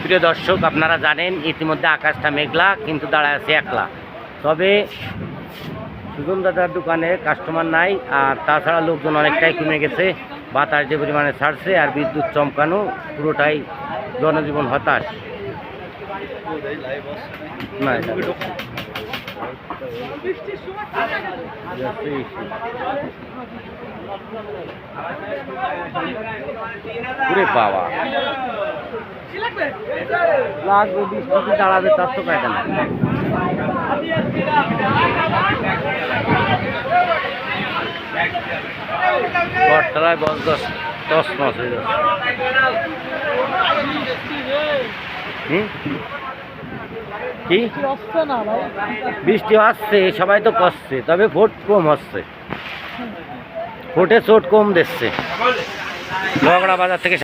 প্রিয় দর্শক, আপনারা জানেন ইতিমধ্যে আকাশটা মেঘলা, কিন্তু দাঁড়ায় আছে একলা। তবে সুজন দাদার দোকানে কাস্টমার নাই, আর তাছাড়া লোকজন অনেকটাই কমে গেছে। বাতাস যে পরিমাণে ছাড়ছে আর বিদ্যুৎ চমকানো, পুরোটাই জনজীবন হতাশ। পাওয়া লাগবে, বৃষ্টি দাঁড়াবে তার তো কায়দা না। বটতলায় বস দশ মাস হয়ে যাচ্ছে। কি বৃষ্টি আসছে, সবাই তো করছে, তবে ভোট কম হচ্ছে, ভোটে চোট কম দিচ্ছে। ঝগড়া বাজার থেকে